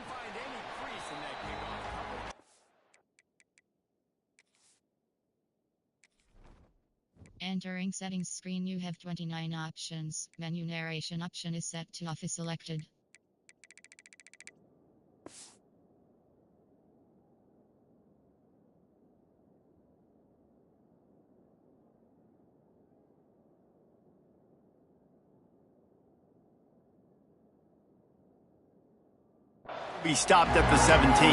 find any crease in that kickoff. Entering settings screen, you have 29 options. Menu narration option is set to off is selected. Be stopped at the 17.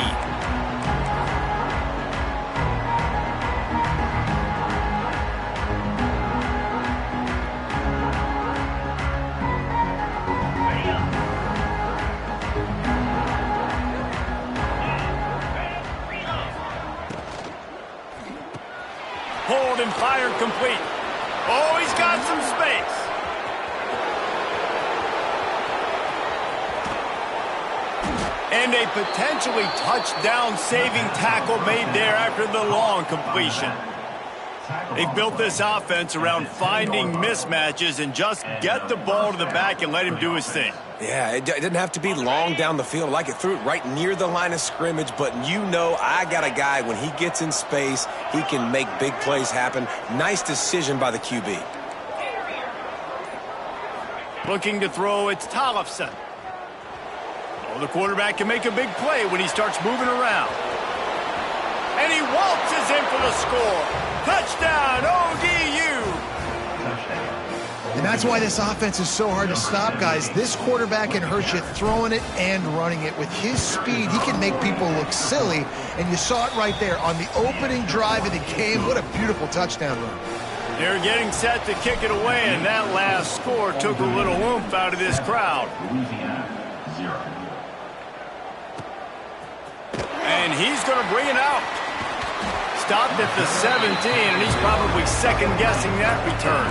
Hold and fire complete. Oh, he's got some space. And a potentially touchdown-saving tackle made there after the long completion. They've built this offense around finding mismatches and just get the ball to the back and let him do his thing. Yeah, it didn't have to be long down the field. Like it threw it right near the line of scrimmage, but you know I got a guy, when he gets in space, he can make big plays happen. Nice decision by the QB. Looking to throw, it's Tollefson. Oh, the quarterback can make a big play when he starts moving around. And he waltzes in for the score. Touchdown, ODU! And that's why this offense is so hard to stop, guys. This quarterback can hurt you throwing it and running it. With his speed, he can make people look silly. And you saw it right there on the opening drive of the game. What a beautiful touchdown run. They're getting set to kick it away, and that last score took a little oomph out of this crowd. And he's going to bring it out. Stopped at the 17, and he's probably second-guessing that return.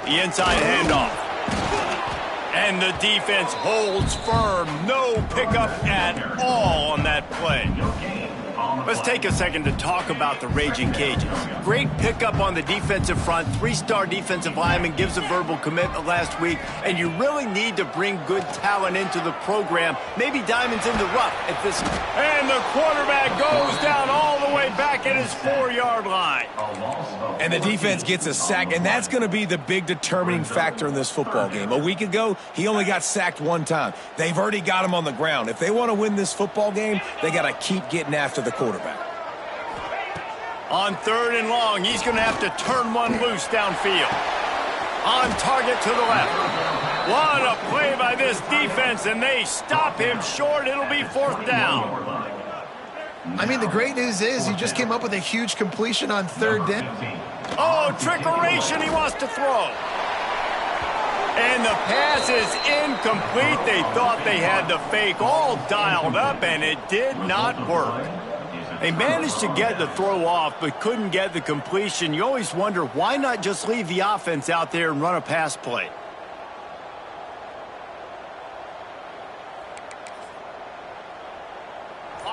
The inside handoff. And the defense holds firm. No pickup at all on that play. Let's take a second to talk about the Raging Cajuns. Great pickup on the defensive front. 3-star defensive lineman gives a verbal commitment last week, and you really need to bring good talent into the program. Maybe diamonds in the rough at this. And the quarterback goes down all the way back at his 4-yard line. And the defense gets a sack, and that's going to be the big determining factor in this football game. A week ago, he only got sacked one time. They've already got him on the ground. If they want to win this football game, they got to keep getting after the quarterback. On 3rd and long, he's going to have to turn one loose downfield. On target to the left. What a play by this defense, and they stop him short. It'll be 4th down. I mean, the great news is he just came up with a huge completion on 3rd down. Oh, trickeration, he wants to throw. And the pass is incomplete. They thought they had the fake all dialed up, and it did not work. They managed to get the throw off, but couldn't get the completion. You always wonder, why not just leave the offense out there and run a pass play?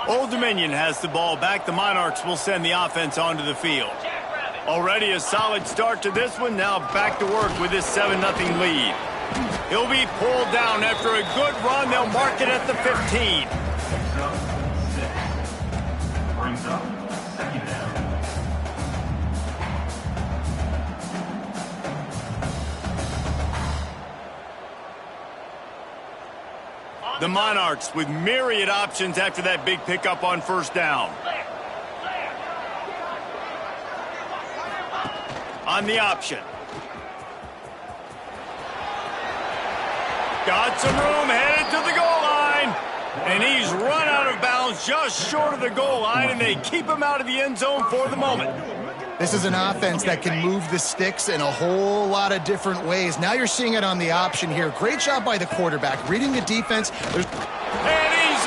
Old Dominion has the ball back. The Monarchs will send the offense onto the field. Already a solid start to this one. Now back to work with this 7-0 lead. He'll be pulled down after a good run. They'll mark it at the 15. Brings up 2nd down. The Monarchs with myriad options after that big pickup on 1st down. On the option. Got some room, headed to the goal line. And he's run out of bounds just short of the goal line, and they keep him out of the end zone for the moment. This is an offense that can move the sticks in a whole lot of different ways. Now you're seeing it on the option here. Great job by the quarterback, reading the defense. And he's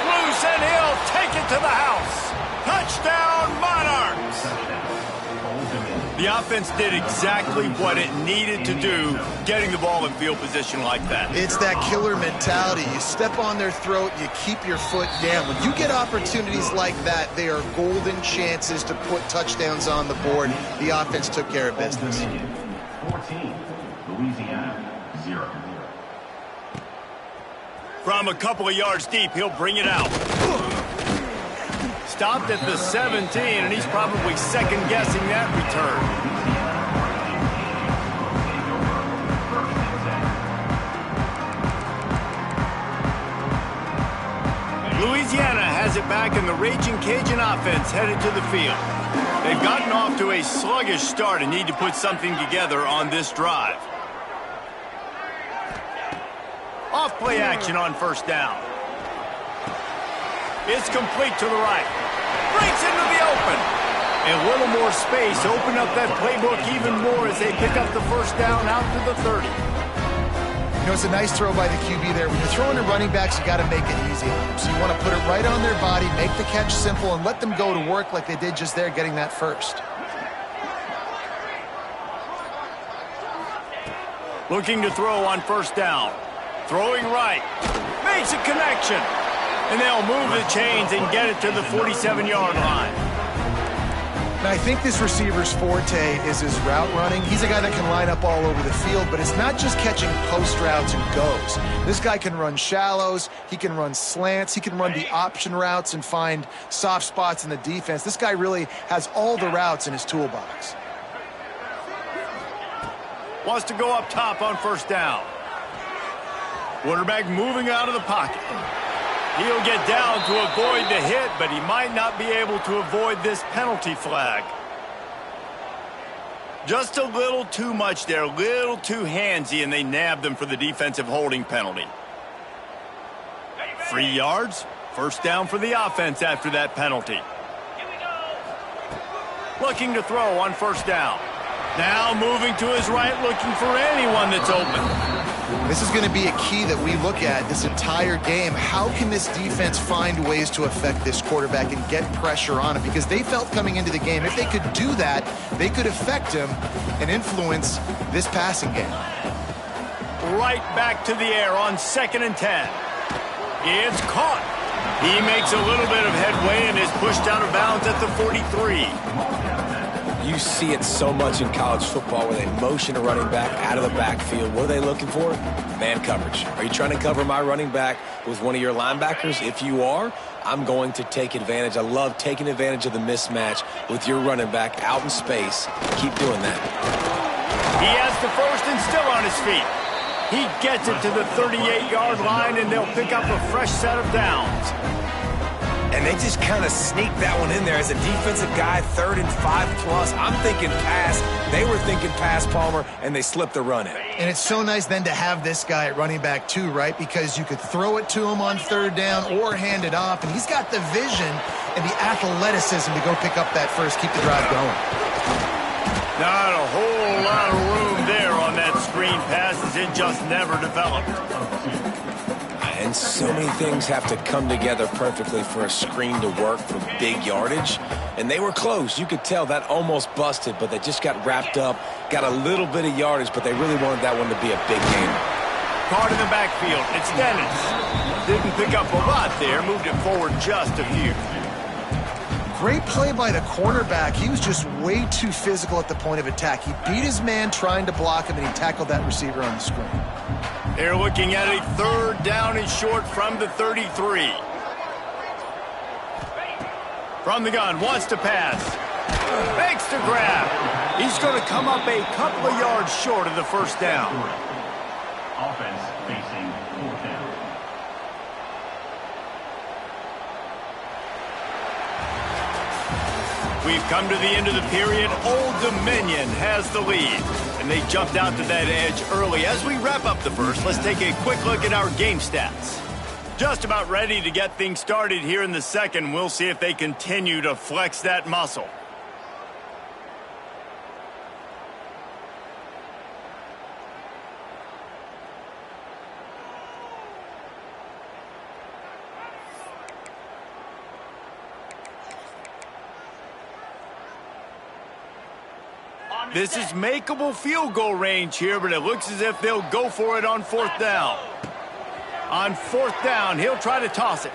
loose, and he'll take it to the house. Touchdown, Monarchs! The offense did exactly what it needed to do, getting the ball in field position like that. It's that killer mentality. You step on their throat, you keep your foot down. When you get opportunities like that, they are golden chances to put touchdowns on the board. The offense took care of business. 14, Louisiana, 0. From a couple of yards deep, he'll bring it out. Stopped at the 17, and he's probably second-guessing that return. Louisiana has it back, and the Raging Cajun offense headed to the field. They've gotten off to a sluggish start and need to put something together on this drive. Off-play action on first down. It's complete to the right. Breaks into the open. A little more space. Open up that playbook even more as they pick up the first down out to the 30. You know, it's a nice throw by the QB there. When you're throwing to running backs, you got to make it easy on them. So you want to put it right on their body, make the catch simple, and let them go to work like they did just there, getting that first. Looking to throw on first down. Throwing right. Makes a connection. And they'll move the chains and get it to the 47-yard line. Now, I think this receiver's forte is his route running. He's a guy that can line up all over the field, but it's not just catching post routes and goes. This guy can run shallows, he can run slants, he can run the option routes and find soft spots in the defense. This guy really has all the routes in his toolbox. Wants to go up top on first down. Quarterback moving out of the pocket. He'll get down to avoid the hit, but he might not be able to avoid this penalty flag. Just a little too much there, a little too handsy, and they nabbed them for the defensive holding penalty. 3 yards, first down for the offense after that penalty. Looking to throw on first down. Now moving to his right, looking for anyone that's open. This is going to be a key that we look at this entire game. How can this defense find ways to affect this quarterback and get pressure on him? Because they felt coming into the game, if they could do that, they could affect him and influence this passing game. Right back to the air on 2nd and 10. It's caught. He makes a little bit of headway and is pushed out of bounds at the 43. You see it so much in college football where they motion a running back out of the backfield. What are they looking for? Man coverage. Are you trying to cover my running back with one of your linebackers? If you are, I'm going to take advantage. I love taking advantage of the mismatch with your running back out in space. Keep doing that. He has the first and still on his feet. He gets it to the 38-yard line, and they'll pick up a fresh set of downs. And they just kind of sneaked that one in there as a defensive guy, 3rd and 5+. I'm thinking pass. They were thinking pass, Palmer, and they slipped the run in. And it's so nice then to have this guy at running back too, right? Because you could throw it to him on 3rd down or hand it off, and he's got the vision and the athleticism to go pick up that first, keep the drive going. Not a whole lot of room there on that screen pass as it just never developed. And so many things have to come together perfectly for a screen to work for big yardage. And they were close. You could tell that almost busted, but they just got wrapped up, got a little bit of yardage, but they really wanted that one to be a big game. Caught in the backfield. It's Dennis. Didn't pick up a lot there. Moved it forward just a few. Great play by the cornerback. He was just way too physical at the point of attack. He beat his man trying to block him, and he tackled that receiver on the screen. They're looking at a 3rd down and short from the 33. From the gun, wants to pass. Makes the grab. He's going to come up a couple of yards short of the first down. Offense facing 4th down. We've come to the end of the period. Old Dominion has the lead, and they jumped out to that edge early. As we wrap up the first, let's take a quick look at our game stats. Just about ready to get things started here in the second. We'll see if they continue to flex that muscle. This is makeable field goal range here, but it looks as if they'll go for it on 4th down. On 4th down, he'll try to toss it.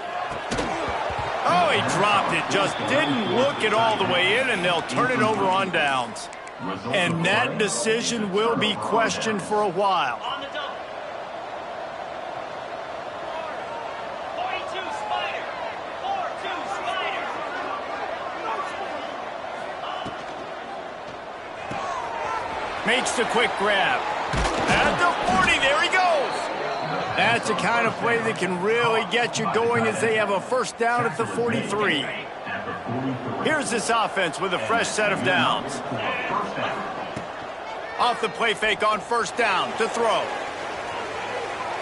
Oh, he dropped it. Just didn't look it all the way in, and they'll turn it over on downs. And that decision will be questioned for a while. Makes the quick grab. At the 40, there he goes. That's the kind of play that can really get you going as they have a 1st down at the 43. Here's this offense with a fresh set of downs. Off the play fake on 1st down to throw.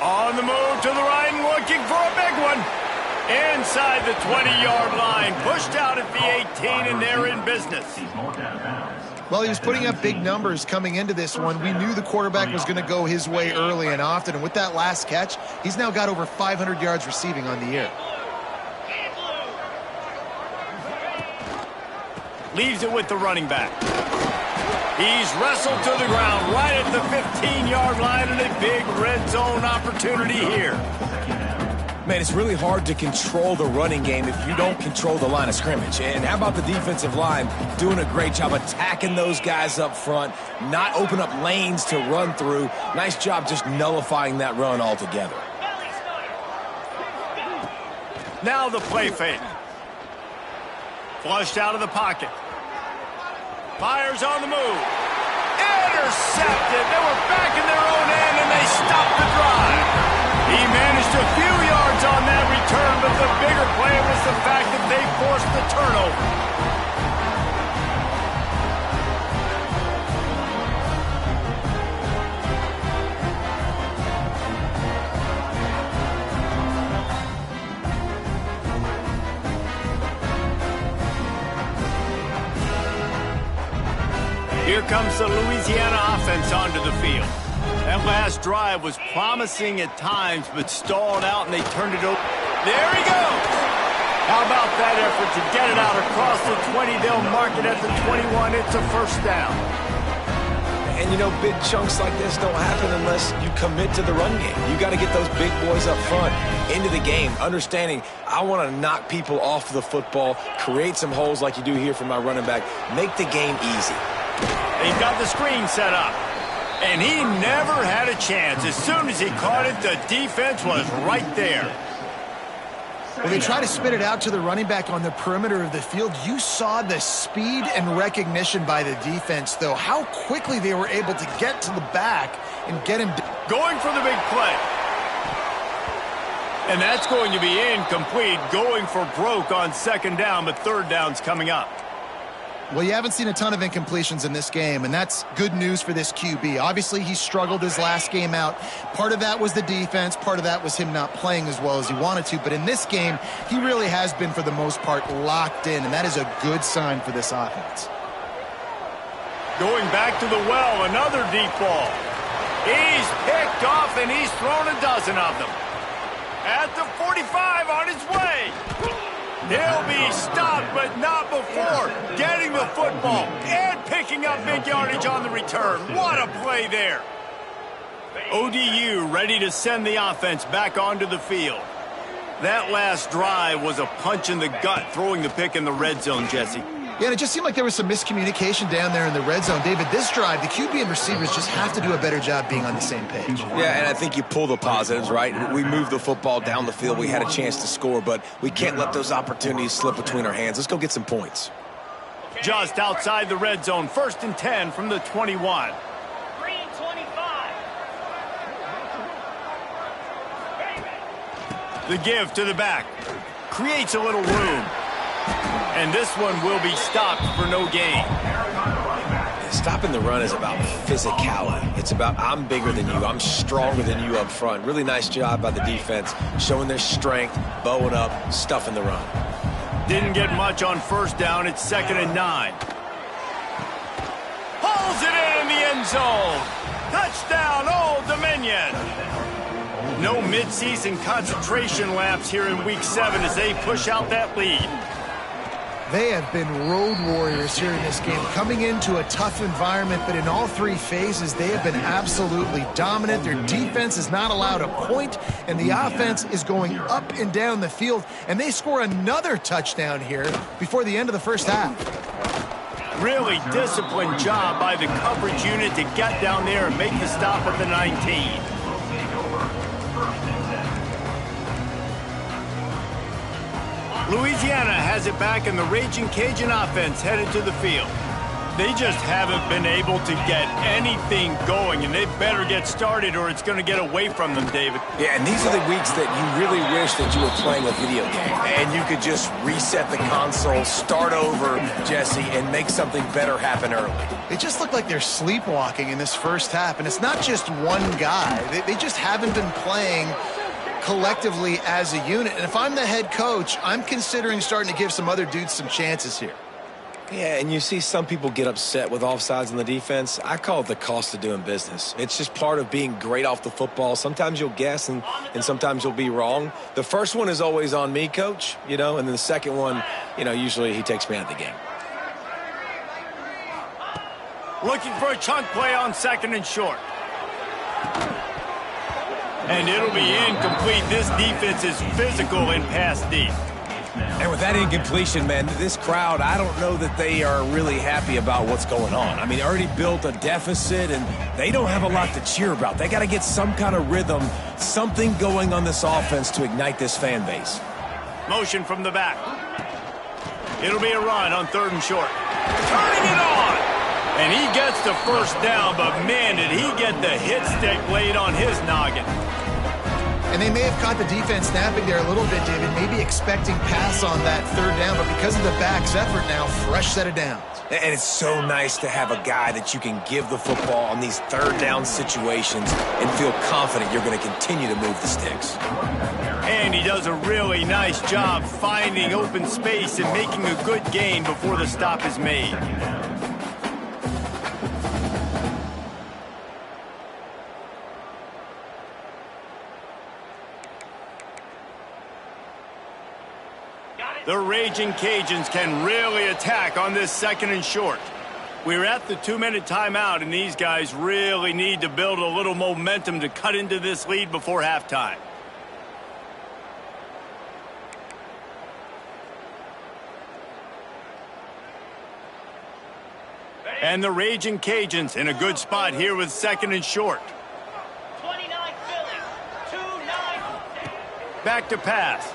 On the move to the right and looking for a big one. Inside the 20-yard line. Pushed out at the 18, and they're in business. Well, he was putting up big numbers coming into this one. We knew the quarterback was going to go his way early and often, and with that last catch, he's now got over 500 yards receiving on the year. Leaves it with the running back. He's wrestled to the ground right at the 15-yard line, and a big red zone opportunity here. Man, it's really hard to control the running game if you don't control the line of scrimmage. And how about the defensive line doing a great job attacking those guys up front, not open up lanes to run through. Nice job just nullifying that run altogether. Now the play fake. Flushed out of the pocket. Fires on the move. Intercepted. They were back in their own end, and they stopped the drive. He managed a few yards on that return, but the bigger play was the fact that they forced the turnover. Here comes the Louisiana offense onto the field. That last drive was promising at times, but stalled out, and they turned it over. There he goes! How about that effort to get it out across the 20? They'll mark it at the 21. It's a 1st down. And, you know, big chunks like this don't happen unless you commit to the run game. You got to get those big boys up front into the game, understanding I want to knock people off the football, create some holes like you do here for my running back, make the game easy. He's got the screen set up. And he never had a chance. As soon as he caught it, the defense was right there. Well, they try to spit it out to the running back on the perimeter of the field. You saw the speed and recognition by the defense, though. How quickly they were able to get to the back and get him. Going for the big play. And that's going to be incomplete. Going for broke on 2nd down, but 3rd down's coming up. Well, you haven't seen a ton of incompletions in this game, and that's good news for this QB. Obviously, he struggled his last game out. Part of that was the defense. Part of that was him not playing as well as he wanted to. But in this game, he really has been, for the most part, locked in, and that is a good sign for this offense. Going back to the well, another deep ball. He's picked off, and he's thrown a dozen of them. At the 45, on his way. He'll be stopped, but not before getting the football and picking up big yardage on the return. What a play there. ODU ready to send the offense back onto the field. That last drive was a punch in the gut, throwing the pick in the red zone, Jesse. Yeah, and it just seemed like there was some miscommunication down there in the red zone. David, this drive, the QB and receivers just have to do a better job being on the same page. Yeah, and I think you pull the positives, right? We moved the football down the field. We had a chance to score, but we can't let those opportunities slip between our hands. Let's go get some points. Just outside the red zone, 1st and 10 from the 21. The give to the back. Creates a little room. And this one will be stopped for no gain. Stopping the run is about physicality. It's about I'm bigger than you. I'm stronger than you up front. Really nice job by the defense, showing their strength, bowing up, stuffing the run. Didn't get much on 1st down. It's 2nd and 9. Pulls it in the end zone. Touchdown, Old Dominion. No midseason concentration laps here in Week 7 as they push out that lead. They have been road warriors here in this game, coming into a tough environment, but in all three phases, they have been absolutely dominant. Their defense is not allowed a point, and the offense is going up and down the field, and they score another touchdown here before the end of the first half. Really disciplined job by the coverage unit to get down there and make the stop at the 19. Louisiana has it back, and the Raging Cajun offense headed to the field. They just haven't been able to get anything going, and they better get started or it's going to get away from them, David. Yeah, and these are the weeks that you really wish that you were playing a video game and you could just reset the console, start over, Jesse, and make something better happen early. They just look like they're sleepwalking in this first half, and it's not just one guy. They just haven't been playing collectively as a unit. And if I'm the head coach, I'm considering starting to give some other dudes some chances here. Yeah, and you see some people get upset with offsides in the defense. I call it the cost of doing business. It's just part of being great off the football. Sometimes you'll guess and sometimes you'll be wrong. The first one is always on me, coach, and then the second one, usually he takes me out of the game. Looking for a chunk play on 2nd and short. And it'll be incomplete. This defense is physical in pass deep. And with that incompletion, man, this crowd, I don't know that they are really happy about what's going on. I mean, they already built a deficit, and they don't have a lot to cheer about. They got to get some kind of rhythm, something going on this offense to ignite this fan base. Motion from the back. It'll be a run on 3rd and short. Turning it on! And he gets the first down, but man, did he get the hit stick laid on his noggin. And they may have caught the defense snapping there a little bit, David, maybe expecting pass on that 3rd down, but because of the back's effort now, fresh set of downs. And it's so nice to have a guy that you can give the football on these 3rd down situations and feel confident you're going to continue to move the sticks. And he does a really nice job finding open space and making a good gain before the stop is made. The Raging Cajuns can really attack on this 2nd and short. We're at the 2-minute timeout, and these guys really need to build a little momentum to cut into this lead before halftime. And the Raging Cajuns in a good spot here with 2nd and short. 29 Phillies, 2-9. Back to pass.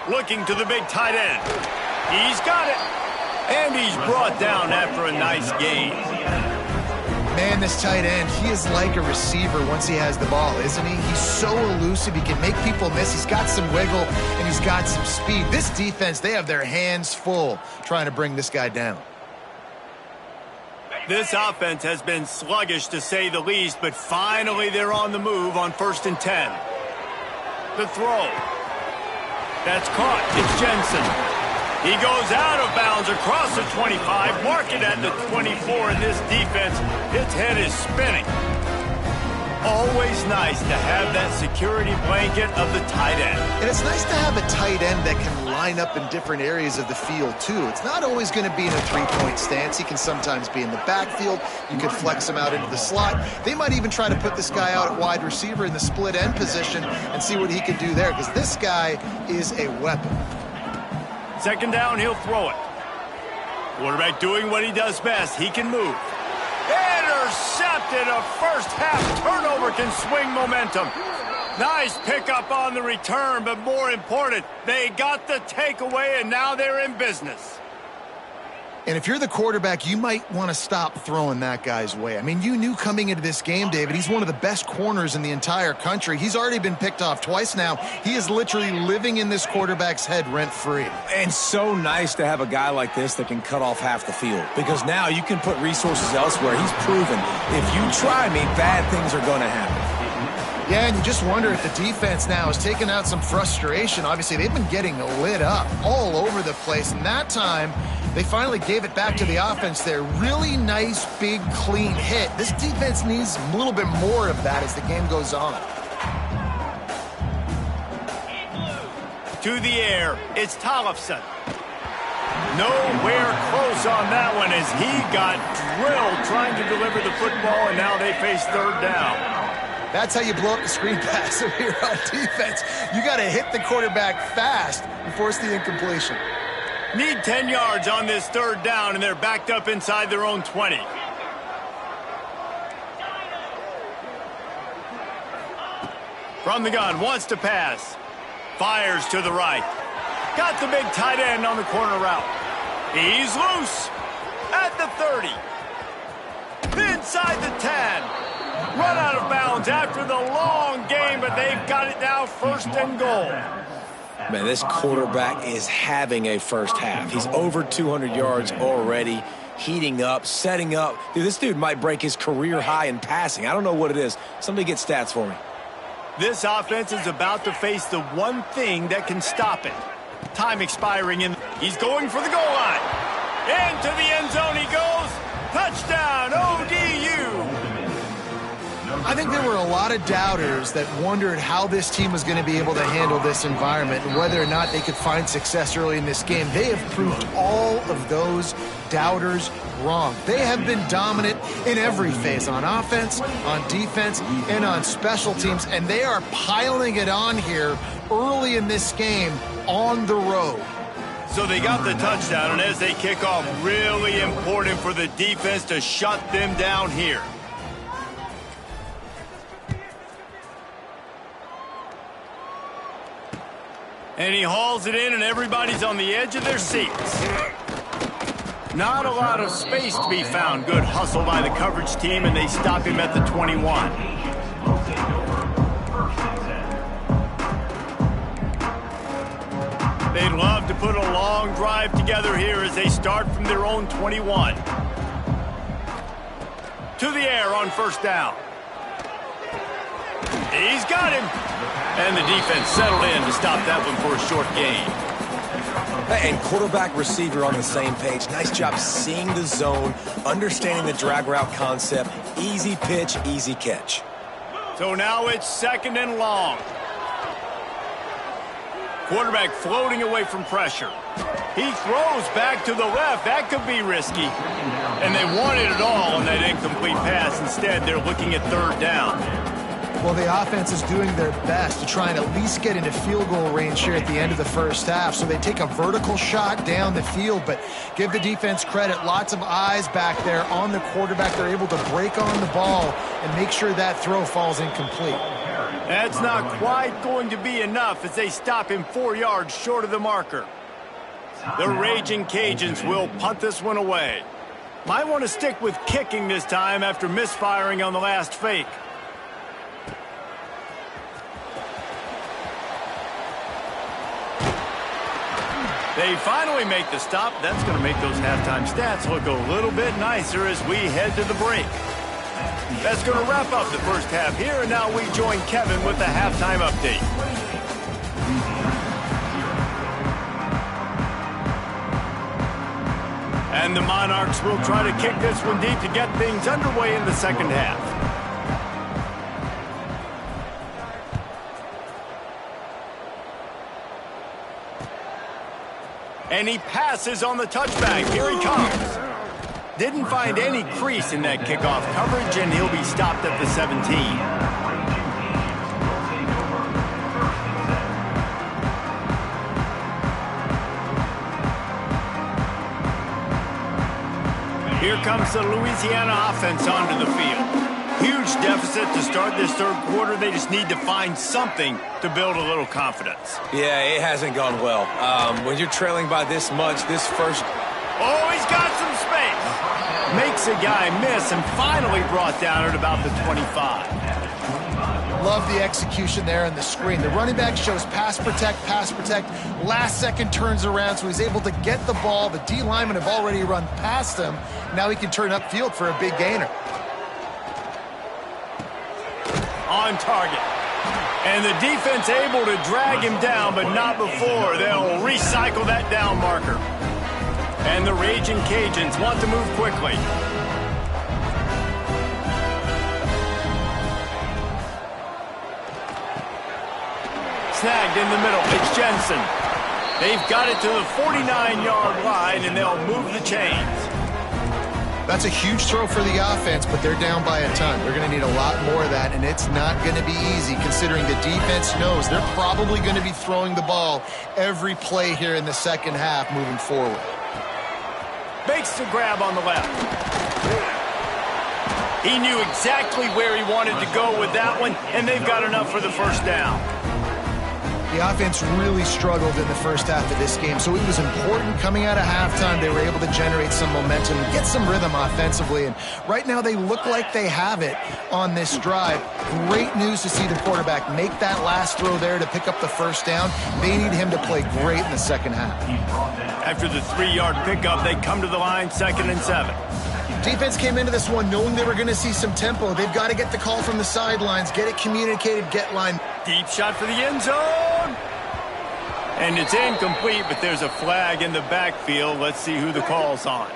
Looking to the big tight end. He's got it. And he's brought down after a nice gain. Man, this tight end, he is like a receiver once he has the ball, isn't he? He's so elusive. He can make people miss. He's got some wiggle, and he's got some speed. This defense, they have their hands full trying to bring this guy down. This offense has been sluggish, to say the least, but finally they're on the move on 1st and 10. The throw. That's caught. It's Jensen. He goes out of bounds across the 25, mark it at the 24, and this defense, its head is spinning. Always nice to have that security blanket of the tight end. And it's nice to have a tight end that can line up in different areas of the field, too. It's not always going to be in a three-point stance. He can sometimes be in the backfield. You could flex him out into the slot. They might even try to put this guy out at wide receiver in the split end position and see what he can do there, because this guy is a weapon. 2nd down, he'll throw it. Quarterback doing what he does best. He can move. Intercepted. A first half turnover can swing momentum. Nice pickup on the return, but more important, they got the takeaway, and now they're in business. And if you're the quarterback, you might want to stop throwing that guy's way. I mean, you knew coming into this game, David, he's one of the best corners in the entire country. He's already been picked off twice now. He is literally living in this quarterback's head rent-free. And so nice to have a guy like this that can cut off half the field, because now you can put resources elsewhere. He's proven if you try me, bad things are going to happen. Yeah, and you just wonder if the defense now has taken out some frustration. Obviously, they've been getting lit up all over the place, and that time they finally gave it back to the offense there. Really nice, big, clean hit. This defense needs a little bit more of that as the game goes on. To the air, it's Tollefson. Nowhere close on that one as he got drilled trying to deliver the football, and now they face third down. That's how you blow up the screen pass if you're on defense. You got to hit the quarterback fast and force the incompletion. Need 10 yards on this third down, and they're backed up inside their own 20. From the gun, wants to pass. Fires to the right. Got the big tight end on the corner route. He's loose at the 30. Inside the 10. Run out of bounds after the long game, but they've got it now first and goal. Man, this quarterback is having a first half. He's over 200 yards already, heating up, setting up. Dude, this dude might break his career high in passing. I don't know what it is. Somebody get stats for me. This offense is about to face the one thing that can stop it. Time expiring in. He's going for the goal line. Into the end zone he goes. Touchdown, ODU. I think there were a lot of doubters that wondered how this team was going to be able to handle this environment and whether or not they could find success early in this game. They have proved all of those doubters wrong. They have been dominant in every phase, on offense, on defense, and on special teams, and they are piling it on here early in this game on the road. So they got the touchdown, and as they kick off, really important for the defense to shut them down here. And he hauls it in, and everybody's on the edge of their seats. Not a lot of space to be found. Good hustle by the coverage team, and they stop him at the 21. They'd love to put a long drive together here as they start from their own 21. To the air on first down. He's got him. And the defense settled in to stop that one for a short gain. And quarterback receiver on the same page. Nice job seeing the zone, understanding the drag route concept. Easy pitch, easy catch. So now it's second and long. Quarterback floating away from pressure. He throws back to the left. That could be risky. And they wanted it all on that incomplete pass. Instead, they're looking at third down. Well, the offense is doing their best to try and at least get into field goal range here at the end of the first half. So they take a vertical shot down the field, but give the defense credit. Lots of eyes back there on the quarterback. They're able to break on the ball and make sure that throw falls incomplete. That's not quite going to be enough as they stop him 4 yards short of the marker. The Raging Cajuns will punt this one away. Might want to stick with kicking this time after misfiring on the last fake. They finally make the stop. That's going to make those halftime stats look a little bit nicer as we head to the break. That's going to wrap up the first half here, and now we join Kevin with the halftime update. And the Monarchs will try to kick this one deep to get things underway in the second half. And he passes on the touchback. Here he comes. Didn't find any crease in that kickoff coverage, and he'll be stopped at the 17. Here comes the Louisiana offense onto the field. Huge deficit to start this third quarter. They just need to find something to build a little confidence. Yeah, it hasn't gone well. When you're trailing by this much, this first... Oh, he's got some space. Makes a guy miss and finally brought down at about the 25. Love the execution there on the screen. The running back shows pass protect, last second turns around, so he's able to get the ball. The D linemen have already run past him. Now he can turn upfield for a big gainer. On target. And the defense able to drag him down, but not before. They'll recycle that down marker. And the Raging Cajuns want to move quickly. Snagged in the middle. It's Jensen. They've got it to the 49-yard line, and they'll move the chains. That's a huge throw for the offense, but they're down by a ton. They're going to need a lot more of that, and it's not going to be easy considering the defense knows they're probably going to be throwing the ball every play here in the second half moving forward. Makes the grab on the left. He knew exactly where he wanted to go with that one, and they've got enough for the first down. The offense really struggled in the first half of this game, so it was important coming out of halftime they were able to generate some momentum, get some rhythm offensively, and right now they look like they have it on this drive. Great news to see the quarterback make that last throw there to pick up the first down. They need him to play great in the second half. After the 3-yard pickup, they come to the line, 2nd and 7. Defense came into this one knowing they were going to see some tempo. They've got to get the call from the sidelines, get it communicated, get line. Deep shot for the end zone. And it's incomplete, but there's a flag in the backfield. Let's see who the call's on.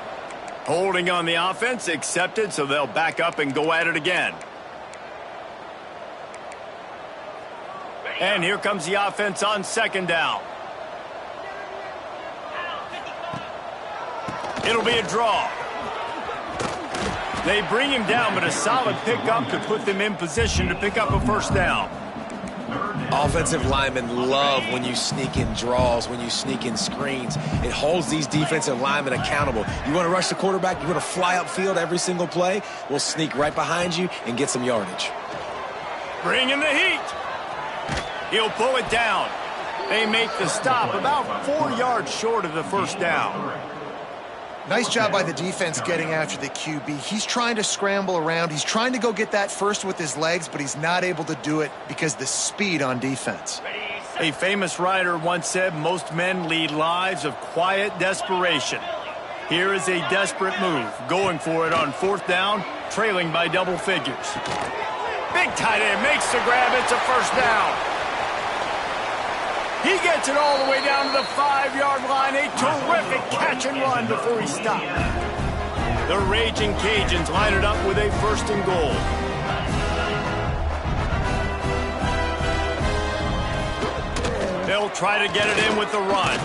Holding on the offense, accepted, so they'll back up and go at it again. And here comes the offense on 2nd down. It'll be a draw. They bring him down, but a solid pickup to put them in position to pick up a first down. Offensive linemen love when you sneak in draws, when you sneak in screens. It holds these defensive linemen accountable. You want to rush the quarterback, you want to fly upfield every single play, we'll sneak right behind you and get some yardage. Bring in the heat. He'll pull it down. They make the stop about 4 yards short of the first down. Nice job by the defense getting after the QB. He's trying to scramble around. He's trying to go get that first with his legs, but he's not able to do it because of the speed on defense. A famous writer once said, most men lead lives of quiet desperation. Here is a desperate move, going for it on 4th down, trailing by double figures. Big tight end makes the grab. It's a first down. He gets it all the way down to the 5-yard line. A terrific catch and run before he stopped. The Raging Cajuns line it up with a 1st and goal. They'll try to get it in with the run.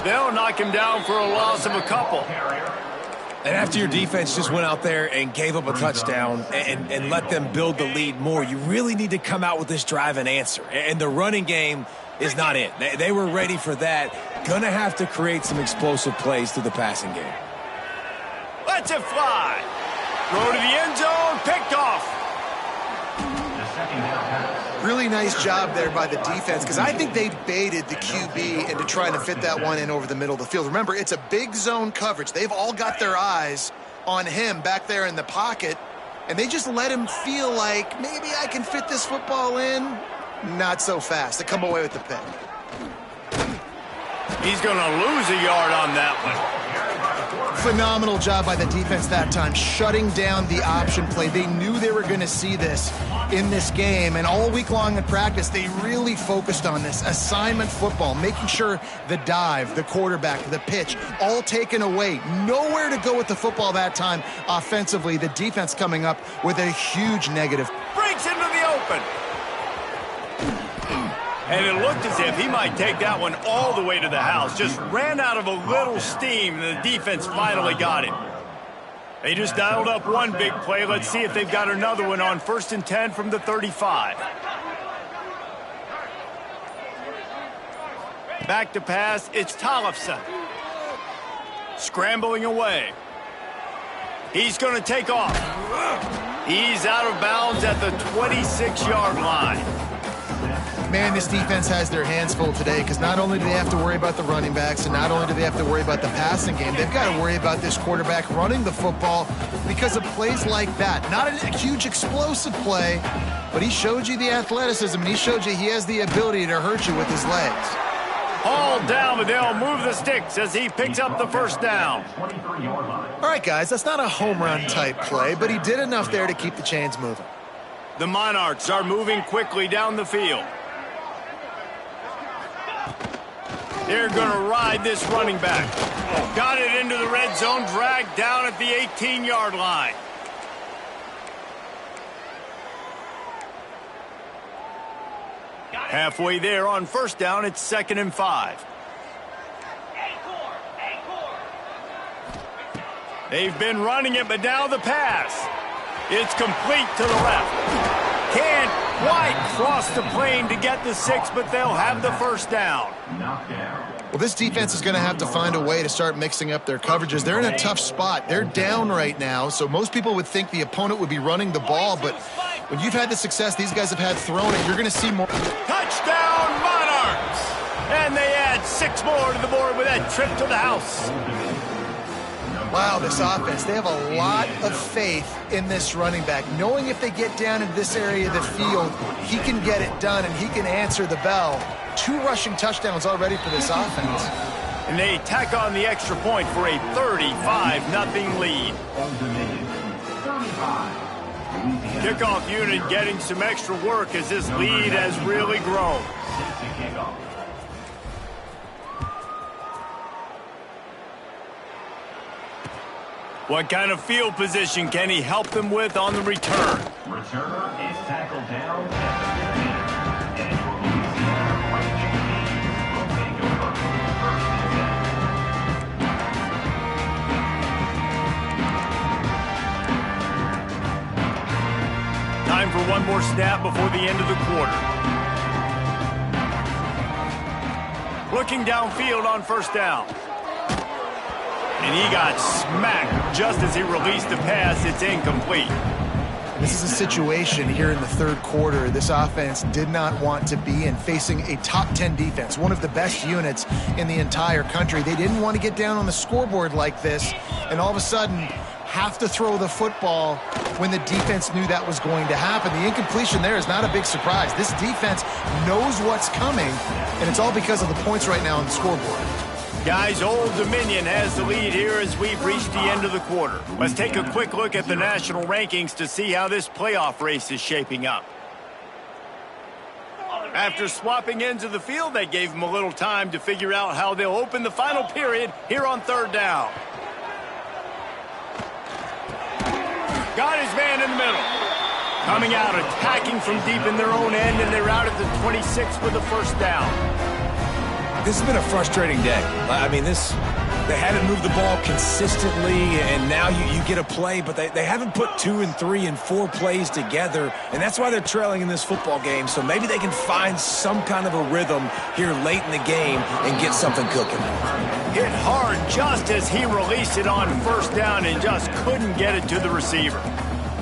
They'll knock him down for a loss of a couple. And after your defense just went out there and gave up a touchdown and let them build the lead more, you really need to come out with this drive and answer. And the running game is not it. They were ready for that. Gonna have to create some explosive plays through the passing game. Let's it fly. Throw to the end zone. Picked off. Really nice job there by the defense because I think they baited the QB into trying to fit that one in over the middle of the field. Remember, it's a big zone coverage. They've all got their eyes on him back there in the pocket, and they just let him feel like maybe I can fit this football in. Not so fast. They come away with the pick. He's going to lose a yard on that one. Phenomenal job by the defense that time, shutting down the option play. They knew they were going to see this in this game, and all week long in practice, they really focused on this assignment football, making sure the dive, the quarterback, the pitch, all taken away. Nowhere to go with the football that time offensively. The defense coming up with a huge negative. Breaks into the open. And it looked as if he might take that one all the way to the house. Just ran out of a little steam, and the defense finally got him. They just dialed up one big play. Let's see if they've got another one on 1st and 10 from the 35. Back to pass, it's Tollefson. Scrambling away. He's going to take off. He's out of bounds at the 26-yard line. Man, this defense has their hands full today because not only do they have to worry about the running backs and not only do they have to worry about the passing game, they've got to worry about this quarterback running the football because of plays like that. Not a huge explosive play, but he showed you the athleticism and he showed you he has the ability to hurt you with his legs. Hauled down, but they'll move the sticks as he picks up the first down. All right, guys, that's not a home run type play, but he did enough there to keep the chains moving. The Monarchs are moving quickly down the field. They're going to ride this running back. Got it into the red zone, dragged down at the 18-yard line. Halfway there on 1st down, it's 2nd and 5. They've been running it, but now the pass. It's complete to the left. Can't quite cross the plane to get the 6, but they'll have the first down. Well, this defense is going to have to find a way to start mixing up their coverages. They're in a tough spot. They're down right now, so most people would think the opponent would be running the ball, but when you've had the success these guys have had throwing it, you're going to see more. Touchdown, Monarchs! And they add 6 more to the board with that trip to the house. Wow, this offense, they have a lot of faith in this running back. Knowing if they get down in this area of the field, he can get it done and he can answer the bell. 2 rushing touchdowns already for this offense. And they tack on the extra point for a 35-0 lead. Kickoff unit getting some extra work as this lead has really grown. What kind of field position can he help them with on the return? Returner is tackled down at the 15, and your Louisiana Rangers team will take over first and 10. Time for one more snap before the end of the quarter. Looking downfield on first down. And he got smacked just as he released the pass. It's incomplete. This is a situation here in the third quarter this offense did not want to be in, facing a top 10 defense, one of the best units in the entire country. They didn't want to get down on the scoreboard like this, and all of a sudden have to throw the football when the defense knew that was going to happen. The incompletion there is not a big surprise. This defense knows what's coming, and it's all because of the points right now on the scoreboard. Guys, Old Dominion has the lead here as we've reached the end of the quarter. Let's take a quick look at the national rankings to see how this playoff race is shaping up. After swapping ends of the field, that gave them a little time to figure out how they'll open the final period here on third down. Got his man in the middle. Coming out, attacking from deep in their own end, and they're out at the 26 for the first down. This has been a frustrating day. I mean, they haven't moved the ball consistently, and now you get a play, but they haven't put 2 and 3 and 4 plays together, and that's why they're trailing in this football game. So maybe they can find some kind of a rhythm here late in the game and get something cooking. Hit hard just as he released it on first down and just couldn't get it to the receiver.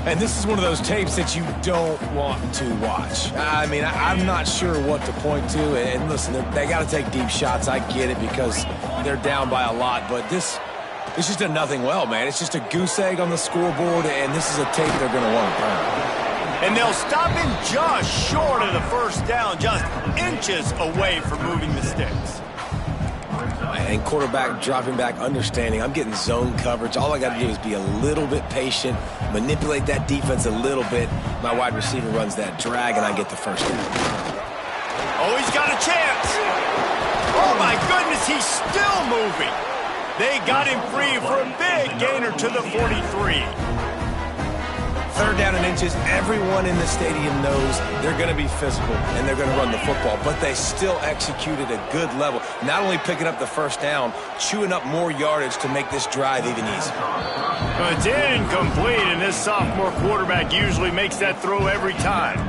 And this is one of those tapes that you don't want to watch. I mean, I'm not sure what to point to. And listen, they got to take deep shots. I get it because they're down by a lot. But this just done nothing well, man. It's just a goose egg on the scoreboard, and this is a tape they're going to want to burn. And they'll stop him just short of the first down, just inches away from moving the sticks. And quarterback dropping back, understanding I'm getting zone coverage. All I got to do is be a little bit patient, manipulate that defense a little bit. My wide receiver runs that drag, and I get the first down. Oh, he's got a chance. Oh, my goodness, he's still moving. They got him free for a big gainer to the 43. Third down and inches, everyone in the stadium knows they're going to be physical and they're going to run the football, but they still executed a good level. Not only picking up the first down, chewing up more yardage to make this drive even easier. Well, it's incomplete, and this sophomore quarterback usually makes that throw every time.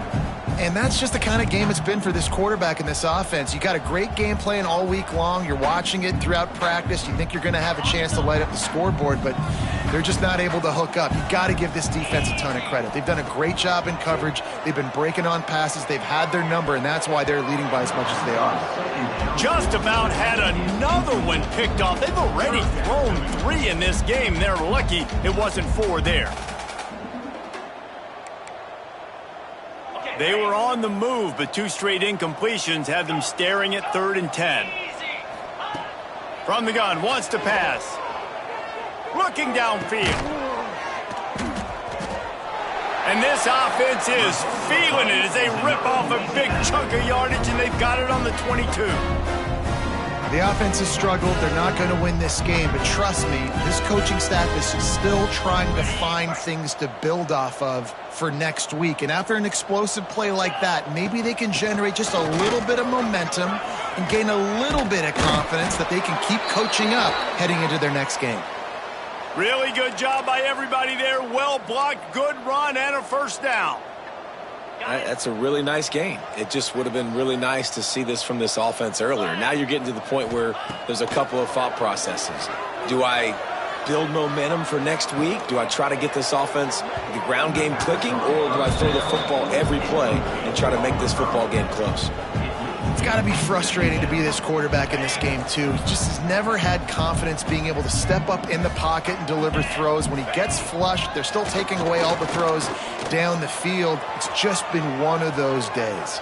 And that's just the kind of game it's been for this quarterback in this offense. You got a great game plan all week long. You're watching it throughout practice. You think you're going to have a chance to light up the scoreboard, but they're just not able to hook up. You got to give this defense a ton of credit. They've done a great job in coverage. They've been breaking on passes. They've had their number, and that's why they're leading by as much as they are. Just about had another one picked off. They've already thrown 3 in this game. They're lucky it wasn't 4 there. They were on the move, but 2 straight incompletions had them staring at 3rd and 10. From the gun, wants to pass. Looking downfield. And this offense is feeling it as they rip off a big chunk of yardage, and they've got it on the 22. The offense has struggled. They're not going to win this game, but trust me, this coaching staff is still trying to find things to build off of for next week. And after an explosive play like that, maybe they can generate just a little bit of momentum and gain a little bit of confidence that they can keep coaching up heading into their next game. Really good job by everybody there. Well blocked, good run, and a first down. That's a really nice game. It just would have been really nice to see this from this offense earlier. Now you're getting to the point where there's a couple of thought processes. Do I build momentum for next week? Do I try to get this offense, the ground game clicking, or do I throw the football every play and try to make this football game close? It's got to be frustrating to be this quarterback in this game, too. He just has never had confidence being able to step up in the pocket and deliver throws. When he gets flushed, they're still taking away all the throws down the field. It's just been one of those days.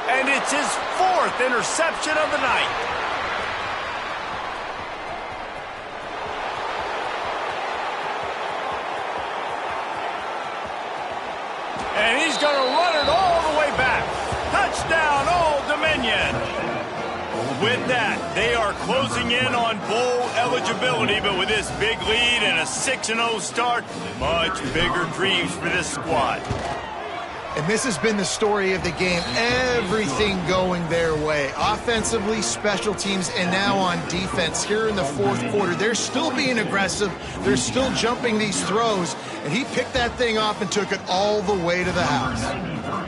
And it's his 4th interception of the night. And he's going to run it all the way back. Touchdown, Old Dominion. With that, they are closing in on bowl eligibility, but with this big lead and a 6-0 start, much bigger dreams for this squad. And this has been the story of the game. Everything going their way. Offensively, special teams, and now on defense. Here in the 4th quarter, they're still being aggressive. They're still jumping these throws. And he picked that thing off and took it all the way to the house.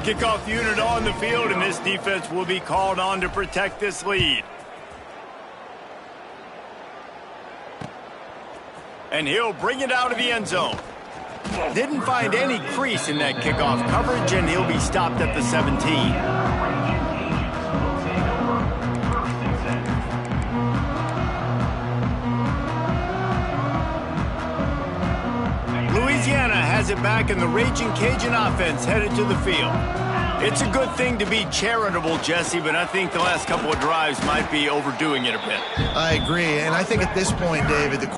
Kickoff unit on the field, and this defense will be called on to protect this lead. And he'll bring it out of the end zone. Didn't find any crease in that kickoff coverage, and he'll be stopped at the 17. Louisiana has it back, and the Raging Cajun offense headed to the field. It's a good thing to be charitable, Jesse, but I think the last couple of drives might be overdoing it a bit. I agree, and I think at this point, David,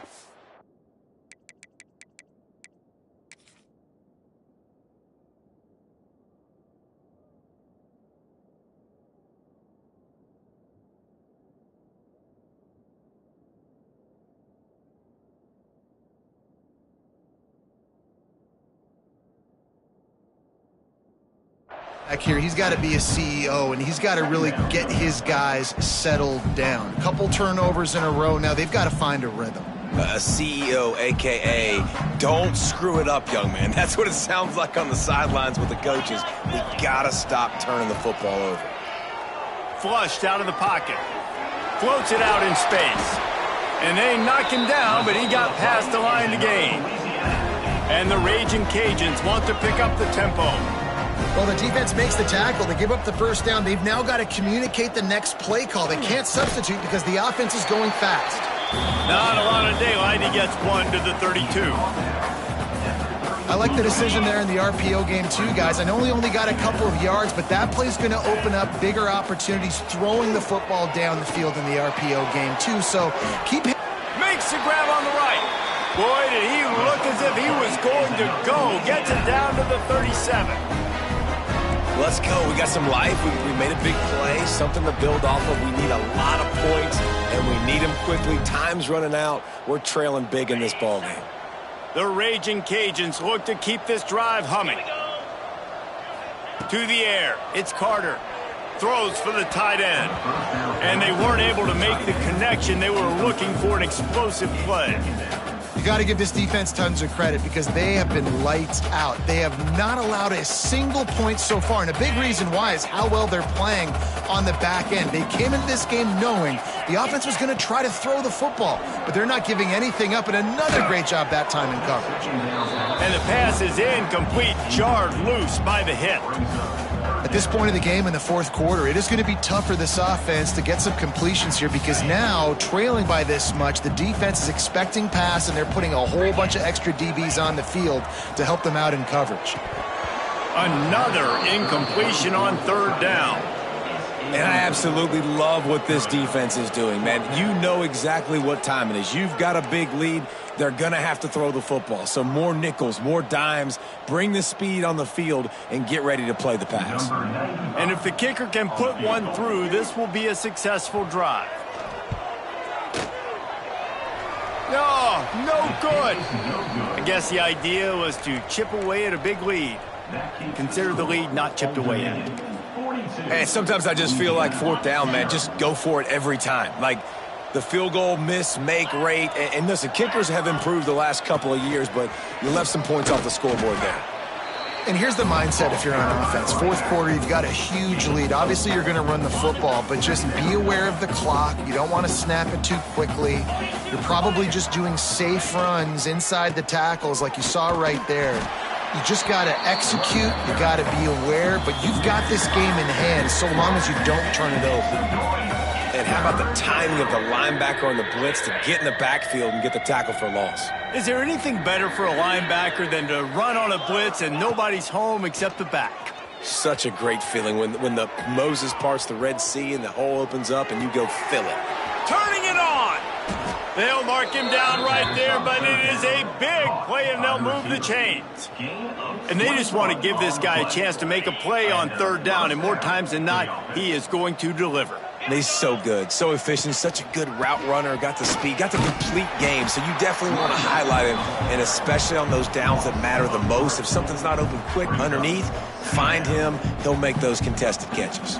back here, he's got to be a CEO, and he's got to really get his guys settled down. A couple turnovers in a row now. They've got to find a rhythm. A CEO, a.k.a. don't screw it up, young man. That's what it sounds like on the sidelines with the coaches. We got to stop turning the football over. Flushed out of the pocket. Floats it out in space. And they knock him down, but he got past the line to gain. And the Raging Cajuns want to pick up the tempo. Well, the defense makes the tackle. They give up the first down. They've now got to communicate the next play call. They can't substitute because the offense is going fast. Not a lot of daylight. He gets 1 to the 32. I like the decision there in the RPO game too, guys. I know he only got a couple of yards, but that play's going to open up bigger opportunities throwing the football down the field in the RPO game too. So keep him. Makes the grab on the right. Boy, did he look as if he was going to go. Gets it down to the 37. Let's go. We got some life. We made a big play, something to build off of. We need a lot of points, and we need them quickly. Time's running out. We're trailing big in this ballgame. The Raging Cajuns look to keep this drive humming. To the air. It's Carter. Throws for the tight end. And they weren't able to make the connection. They were looking for an explosive play. You got to give this defense tons of credit because they have been lights out. They have not allowed a single point so far, and a big reason why is how well they're playing on the back end. They came into this game knowing the offense was going to try to throw the football, but they're not giving anything up, and another great job that time in coverage. And the pass is incomplete, jarred loose by the hit. At this point of the game in the fourth quarter, it is going to be tough for this offense to get some completions here because now, trailing by this much, the defense is expecting pass, and they're putting a whole bunch of extra DBs on the field to help them out in coverage. Another incompletion on third down. And I absolutely love what this defense is doing, man. You know exactly what time it is. You've got a big lead. They're going to have to throw the football. So more nickels, more dimes, bring the speed on the field, and get ready to play the pass. And if the kicker can put one through, this will be a successful drive. No good. I guess the idea was to chip away at a big lead. Consider the lead not chipped away yet. Hey, sometimes I just feel like fourth down, man. Just go for it every time. Like, the field goal miss-make rate. And listen, kickers have improved the last couple of years, but you left some points off the scoreboard there. And here's the mindset if you're on offense. Fourth quarter, you've got a huge lead. Obviously, you're going to run the football, but just be aware of the clock. You don't want to snap it too quickly. You're probably just doing safe runs inside the tackles like you saw right there. You just got to execute. You got to be aware, but you've got this game in hand so long as you don't turn it over. And how about the timing of the linebacker on the blitz to get in the backfield and get the tackle for loss? Is there anything better for a linebacker than to run on a blitz and nobody's home except the back? Such a great feeling when the Moses parts the Red Sea and the hole opens up and you go fill it. Turning it on. They'll mark him down right there, but it is a big play, and they'll move the chains. And they just want to give this guy a chance to make a play on third down, and more times than not, he is going to deliver. And he's so good, so efficient, such a good route runner, got the speed, got the complete game. So you definitely want to highlight him, and especially on those downs that matter the most. If something's not open quick underneath, find him. He'll make those contested catches.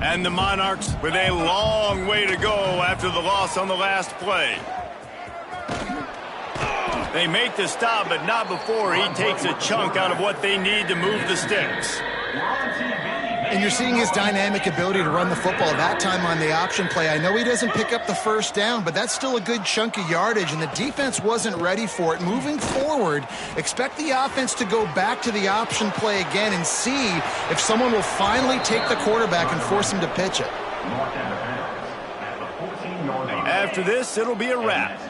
And the Monarchs with a long way to go after the loss on the last play. They make the stop, but not before he takes a chunk out of what they need to move the sticks. And you're seeing his dynamic ability to run the football, that time on the option play. I know he doesn't pick up the first down, but that's still a good chunk of yardage, and the defense wasn't ready for it. Moving forward, expect the offense to go back to the option play again and see if someone will finally take the quarterback and force him to pitch it. After this, it'll be a wrap.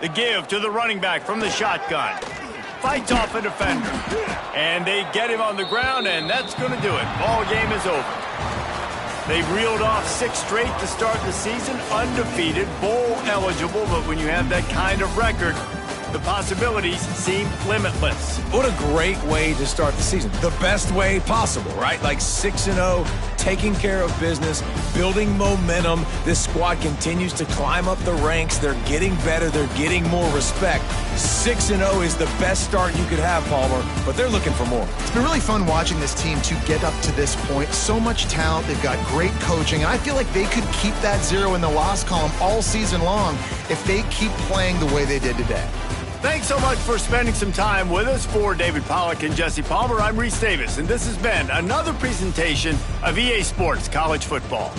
The give to the running back from the shotgun. Fights off a defender. And they get him on the ground, and that's going to do it. Ball game is over. They've reeled off 6 straight to start the season, undefeated, bowl eligible, but when you have that kind of record, the possibilities seem limitless. What a great way to start the season. The best way possible, right? Like 6-0, taking care of business, building momentum. This squad continues to climb up the ranks. They're getting better. They're getting more respect. 6-0 is the best start you could have, Palmer, but they're looking for more. It's been really fun watching this team to get up to this point. So much talent. They've got great coaching. And I feel like they could keep that 0 in the loss column all season long if they keep playing the way they did today. Thanks so much for spending some time with us. For David Pollack and Jesse Palmer, I'm Reese Davis, and this has been another presentation of EA Sports College Football.